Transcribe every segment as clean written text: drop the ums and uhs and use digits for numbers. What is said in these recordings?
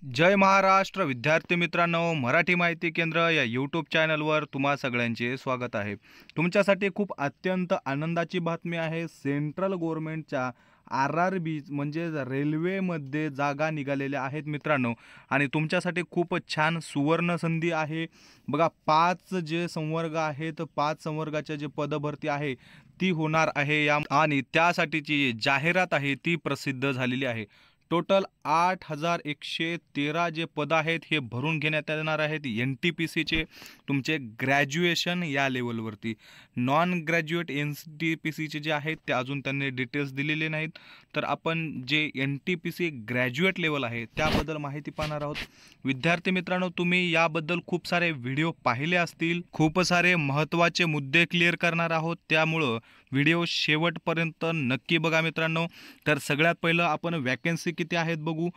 जय महाराष्ट्र विद्यार्थी मित्रांनो, मराठी माहिती केंद्र या यूट्यूब चॅनलवर तुम्हा सगळ्यांचे स्वागत आहे। तुमच्यासाठी खूप अत्यंत आनंदाची बातमी आहे। सेंट्रल गव्हर्नमेंटच्या RRB म्हणजे रेल्वेमध्ये जागा निघालेल्या आहेत मित्रांनो, आणि तुमच्यासाठी खूप छान सुवर्ण संधी आहे। बघा, 5 जे संवर्ग आहेत, 5 संवर्गाच्या जे पदभरती आहे ती होणार आहे या, आणि त्यासाठीची जाहिरात आहे ती प्रसिद्ध झालेली आहे। टोटल 8113 जे पद आहेत हे भरून घेण्यात येणार आहेत। NTPCचे तुमचे ग्रॅज्युएशन या लेवलवरती, नॉन ग्रॅज्युएट NTPCचे जे आहेत ते अजून त्यांनी डिटेल्स दिलेले नाहीत। तर आपण जे NTPC ग्रॅज्युएट लेवल आहे त्याबद्दल माहिती पाहणार आहोत। विद्यार्थी मित्रांनो, तुम्ही याबद्दल खूप सारे व्हिडिओ पाहिले असतील, खूप सारे महत्त्वाचे मुद्दे क्लिअर करणार आहोत, त्यामुळं व्हिडिओ शेवटपर्यंत नक्की बघा मित्रांनो। तर सगळ्यात पहिलं आपण वॅकन्सी किती आहेत बघू।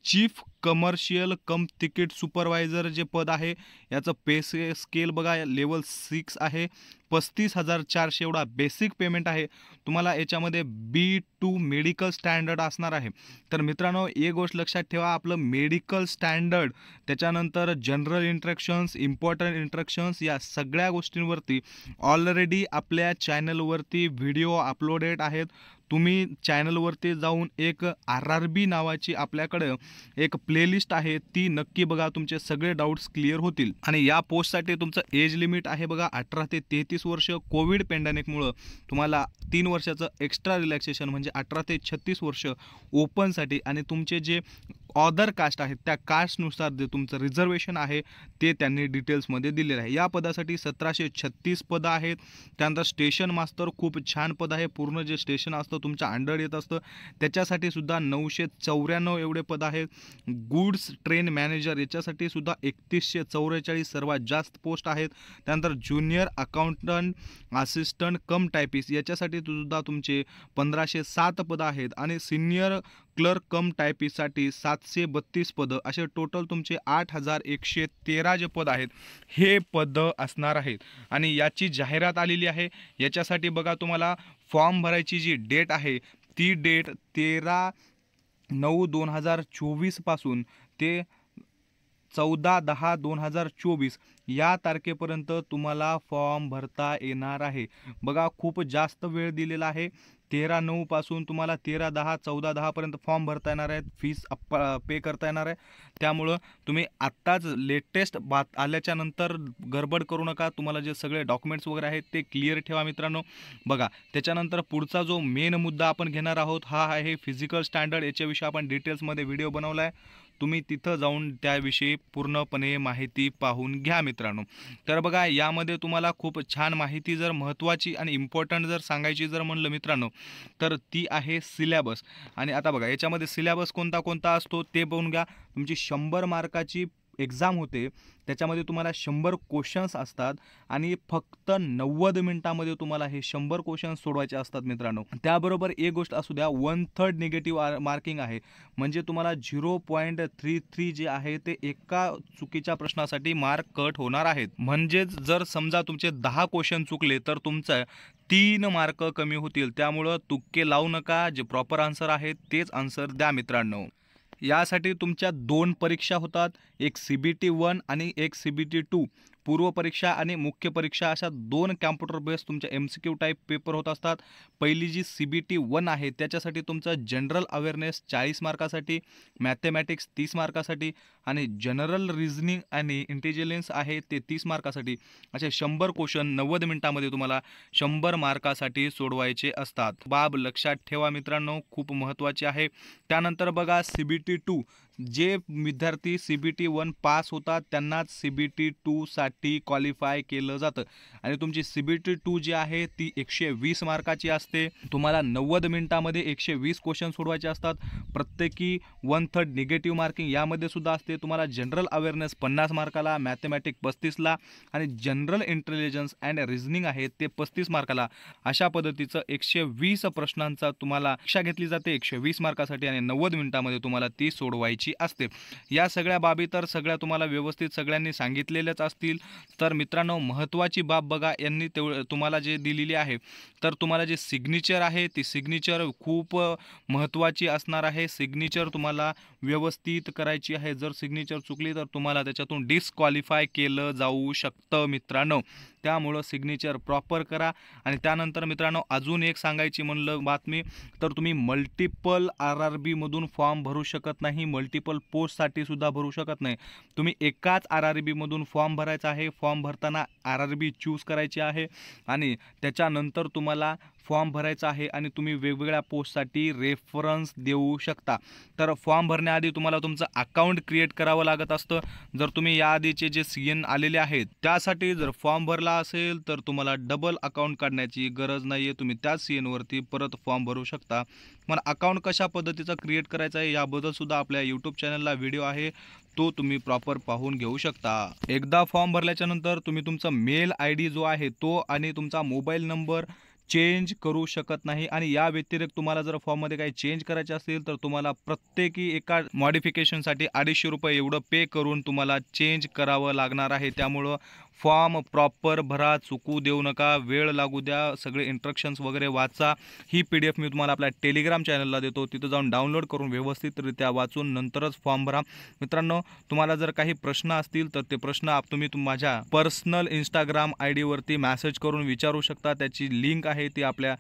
चीफ कमर्शियल कम तिकीट सुपरवायझर जे पद आहे याचं पे स्केल बघा, लेवल 6 आहे। 35,400 एवढा बेसिक पेमेंट आहे तुम्हाला। याच्यामध्ये B2 मेडिकल स्टँडर्ड असणार आहे। तर मित्रांनो, एक गोष्ट लक्षात ठेवा, आपलं मेडिकल स्टँडर्ड, त्याच्यानंतर जनरल इंट्रॅक्शन्स, इम्पॉर्टंट इंट्रॅक्शन्स, या सगळ्या गोष्टींवरती ऑलरेडी आपल्या चॅनलवरती व्हिडिओ अपलोडेड आहेत। तुम्ही चॅनलवरती जाऊन एक RRB नावाची आपल्याकडे एक प्लेलिस्ट आहे, ती नक्की बघा, तुमचे सगळे डाऊट्स क्लिअर होतील। आणि या पोस्टसाठी तुमचं एज लिमिट आहे बघा 18 ते 33 वर्ष। कोविड पॅन्डेमिकमुळं तुम्हाला 3 वर्षाचं एक्स्ट्रा रिलॅक्सेशन म्हणजे 18 ते 36 वर्ष ओपनसाठी, आणि तुमचे जे अदर कास्ट आहेत त्या कास्टनुसार जे तुमचं रिझर्वेशन आहे ते त्यांनी डिटेल्समध्ये दिलेलं आहे। या पदासाठी 1736 पदं आहेत। त्यानंतर स्टेशन मास्तर खूप छान पद आहे, पूर्ण जे स्टेशन असतं तुमच्या अंडर येत असतं, त्याच्यासाठी सुद्धा 994 एवढे पद आहेत। गुड्स ट्रेन मॅनेजर याच्यासाठी सुद्धा 3144 सर्वात जास्त पोस्ट आहेत। त्यानंतर ज्युनियर अकाउंटंट, असिस्टंट कम टायपिस्ट याच्यासाठी सुद्धा तुमचे 1507 पदं आहेत, आणि सिनियर क्लर्क कम टायपिस्टसाठी 732 पदं, असे टोटल तुमचे 8113 जे पद आहेत हे पद असणार आहेत। आणि याची जाहिरात आलेली आहे। याच्यासाठी बघा, तुम्हाला फॉर्म भरायची जी डेट आहे ती डेट 13/9/2024 पासून ते 14/10/2024 या तारखेपर्यंत तुम्हाला फॉर्म भरता येणार आहे। बघा, खूप जास्त वेळ दिलेला आहे। 13/9 पासून तुम्हाला 13/10 14/10 पर्यंत फॉर्म भरता येणार आहेत, फीस पे करता येणार आहे। त्यामुळं तुम्ही आत्ताच लेटेस्ट बात आल्याच्या नंतर गडबड करू नका। तुम्हाला जे सगळे डॉक्युमेंट्स वगैरे आहेत ते क्लिअर ठेवा मित्रांनो। बघा, त्याच्यानंतर पुढचा जो मेन मुद्दा आपण घेणार आहोत हा आहे फिजिकल स्टँडर्ड। याच्याविषयी आपण डिटेल्समध्ये व्हिडिओ बनवला आहे, तुम्ही तिथं जाऊन त्याविषयी पूर्णपणे माहिती पाहून घ्या मित्रांनो। तर बघा, यामध्ये तुम्हाला खूप छान माहिती जर महत्त्वाची आणि इम्पॉर्टंट जर सांगायची जर म्हणलं मित्रांनो, तर ती आहे सिलेबस। आणि आता बघा, याच्यामध्ये सिलेबस कोणता कोणता असतो ते बघून घ्या। तुमची 100 मार्काची एक्झाम होते, त्याच्यामध्ये तुम्हाला 100 क्वेश्चन्स असतात, आणि फक्त 90 मिनिटामध्ये तुम्हाला हे 100 क्वेश्चन्स सोडवायचे असतात मित्रांनो। त्याबरोबर एक गोष्ट असू द्या, 1/3 निगेटिव्ह मार्किंग आहे, म्हणजे तुम्हाला 0.33 जे आहे ते एका चुकीच्या प्रश्नासाठी मार्क कट होणार आहेत। म्हणजेच जर समजा तुमचे 10 क्वेश्चन चुकले तर तुमचं 3 मार्क कमी होतील। त्यामुळं तुक्के लावू नका, जे प्रॉपर आन्सर आहे तेच आन्सर द्या मित्रांनो। यासाठी तुमच्या 2 परीक्षा होतात, एक CBT 1 आणि एक CBT 2। पूर्व परीक्षा आणि मुख्य परीक्षा अशा 2 कॉम्प्युटर बेस तुमच्या MCQ टाईप पेपर होत असतात। पहिली जी CBT 1 आहे त्याच्यासाठी तुमचं जनरल अवेअरनेस 40 मार्कासाठी, मॅथमॅटिक्स 30 मार्कासाठी, आणि जनरल रिझनिंग आणि इंटेलिजन्स आहे ते 30 मार्कासाठी। असे 100 क्वेश्चन 90 मिनिटांमध्ये तुम्हाला 100 मार्कासाठी सोडवायचे असतात। बाब लक्षात ठेवा मित्रांनो, खूप महत्त्वाची आहे। त्यानंतर बघा, CBT 2 जे विद्यार्थी CBT 1 पास होतात त्यांनाच CBT 2 साठी क्वालिफाय केलं जातं। आणि तुमची CBT 2 जी आहे ती 120 मार्काची असते। तुम्हाला 90 मिनिटांमध्ये 120 क्वेश्चन सोडवायचे असतात, प्रत्येकी 1/3 निगेटिव्ह मार्किंग यामध्ये सुद्धा असते। तुम्हाला जनरल अवेअरनेस 50 मार्काला, मॅथमॅटिक्स 35ला, आणि जनरल इंटेलिजन्स अँड रिझनिंग आहे ते 35 मार्काला। अशा पद्धतीचं 120 प्रश्नांचा तुम्हाला परीक्षा घेतली जाते 120 मार्कासाठी, आणि 90 मिनिटांमध्ये तुम्हाला ती सोडवायची करायची असते। या सगळ्या बाबी तर सगळ्या तुम्हाला व्यवस्थित सगळ्यांनी सांगितलेल्याच असतील। तर मित्रांनो, महत्त्वाची बाब बघा, यांनी तुम्हाला जे दिलेली आहे, तर तुम्हाला जे सिग्नेचर आहे ती सिग्नेचर खूप महत्त्वाची असणार आहे। सिग्नेचर तुम्हाला व्यवस्थित करायची आहे। जर सिग्नेचर चुकली तर तुम्हाला त्याच्यातून डिस्क्वालिफाय केलं जाऊ शकतं मित्रांनो। त्यामुळं सिग्नेचर प्रॉपर करा। आणि त्यानंतर मित्रांनो, अजून एक सांगायची म्हणलं बातमी, तर तुम्ही मल्टिपल RRBमधून फॉर्म भरू शकत नाही, मल्टिपल पोस्टसाठी सुद्धा भरू शकत नाही। तुम्ही एकाच RRBमधून फॉर्म भरायचा आहे। फॉर्म भरताना RRB चूज करायची आहे आणि त्याच्यानंतर तुम्हाला फॉर्म भरायचा आहे आणि तुम्ही वेगवेगळ्या पोस्टसाठी रेफरन्स देऊ शकता। तर फॉर्म भरण्याआधी तुम्हाला तुमचं अकाउंट क्रिएट करावं लागत असतं। जर तुम्ही याआधीचे जे CN आलेले आहेत त्यासाठी जर फॉर्म भरला असेल तर तुम्हाला डबल अकाउंट काढण्याची गरज नाही आहे। तुम्ही त्याच CNवरती परत फॉर्म भरू शकता। मग अकाउंट कशा पद्धतीचं क्रिएट करायचं आहे याबद्दल सुद्धा आपल्या यूट्यूब चॅनलला व्हिडिओ आहे, तो तुम्ही प्रॉपर पाहून घेऊ शकता। एकदा फॉर्म भरल्याच्या नंतर तुम्ही तुमचा मेल ID जो आहे तो आणि तुमचा मोबाईल नंबर चेंज करू शकत नाही। आणि या व्यतिरिक्त तुम्हाला जर फॉर्ममध्ये काही चेंज करायचे असेल तर तुम्हाला प्रत्येकी एका मॉडिफिकेशनसाठी ₹250 एवढं पे करून तुम्हाला चेंज करावं लागणार आहे। त्यामुळं फॉर्म प्रॉपर भरा, चुकू देऊ नका, वेळ लागू द्या, सगळे इंस्ट्रक्शन्स वगैरे वाचा। ही PDF मी तुम्हाला आपल्या टेलिग्राम चॅनलला देतो, तिथं जाऊन डाउनलोड करून व्यवस्थितरित्या वाचून नंतरच फॉर्म भरा। मित्रांनो, तुम्हाला जर काही प्रश्न असतील तर ते प्रश्न तुम्ही माझ्या पर्सनल Instagram ID वरती मेसेज करून विचारू शकता। त्याची लिंक आहे ती आपल्या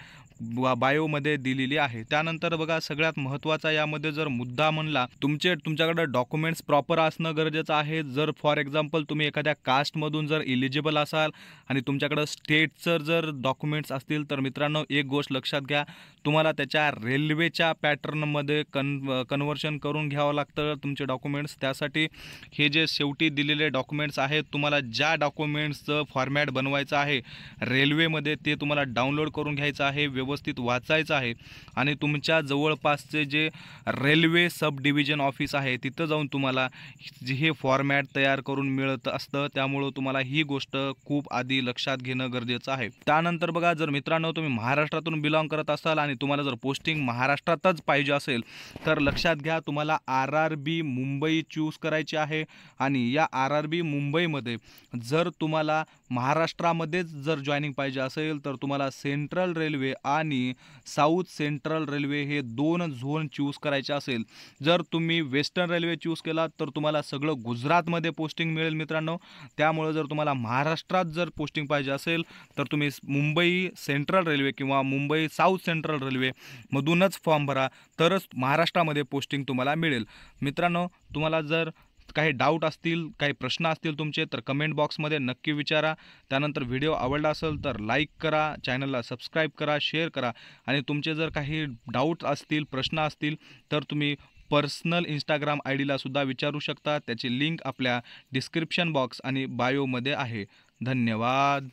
बायोमध्ये दिलेली आहे। त्यानंतर बघा, सगळ्यात महत्त्वाचा यामध्ये जर मुद्दा म्हणला, तुमच्याकडे डॉक्युमेंट्स प्रॉपर असणं गरजेचं आहे। जर फॉर एक्झाम्पल तुम्ही एखाद्या कास्टमधून जर इलिजिबल असाल आणि तुमच्याकडे स्टेटचं जर डॉक्युमेंट्स असतील तर मित्रांनो, एक गोष्ट लक्षात घ्या, तुम्हाला त्याच्या रेल्वेच्या पॅटर्नमध्ये कन्व्हर्शन करून घ्यावं लागतं तुमचे डॉक्युमेंट्स। त्यासाठी हे जे शेवटी दिलेले डॉक्युमेंट्स आहेत, तुम्हाला ज्या डॉक्युमेंट्सचं फॉर्मॅट बनवायचं आहे रेल्वेमध्ये ते तुम्हाला डाउनलोड करून घ्यायचं आहे, व्यवस्थित वाचायचं आहे आणि तुमच्या जवळपासचे जे रेल्वे सब डिव्हिजन ऑफिस आहे तिथं जाऊन तुम्हाला हे फॉर्मॅट तयार करून मिळत असतं। त्यामुळं तुम्हाला ही गोष्ट खूप आधी लक्षात घेणं गरजेचं आहे। त्यानंतर बघा, जर मित्रांनो तुम्ही महाराष्ट्रातून बिलॉंग करत असाल आणि तुम्हाला जर पोस्टिंग महाराष्ट्रातच पाहिजे असेल तर लक्षात घ्या, तुम्हाला RRB मुंबई चूज करायची आहे। आणि या RRB मुंबईमध्ये जर तुम्हाला महाराष्ट्रामध्येच जर जॉईनिंग पाहिजे असेल तर तुम्हाला सेंट्रल रेल्वे आणि साऊथ सेंट्रल रेल्वे हे 2 झोन चूज करायचे असेल। जर तुम्ही वेस्टर्न रेल्वे चूज केलात तर तुम्हाला सगळं गुजरातमध्ये पोस्टिंग मिळेल मित्रांनो। त्यामुळे जर तुम्हाला महाराष्ट्रात जर पोस्टिंग पाहिजे असेल तर तुम्ही मुंबई सेंट्रल रेल्वे किंवा मुंबई साऊथ सेंट्रल रेल्वे मधूनच फॉर्म भरा, तरच महाराष्ट्रामध्ये पोस्टिंग तुम्हाला मिळेल। मित्रांनो, तुम्हाला जर काही डाऊट असतील, काही प्रश्न असतील तुमचे, तर कमेंट बॉक्समध्ये नक्की विचारा। त्यानंतर व्हिडिओ आवडला असेल तर लाईक करा, चॅनलला सबस्क्राईब करा, शेअर करा। आणि तुमचे जर काही डाऊट असतील, प्रश्न असतील तर तुम्ही पर्सनल Instagram IDला सुद्धा विचारू शकता। त्याची लिंक आपल्या डिस्क्रिप्शन बॉक्स आणि बायोमध्ये आहे। धन्यवाद।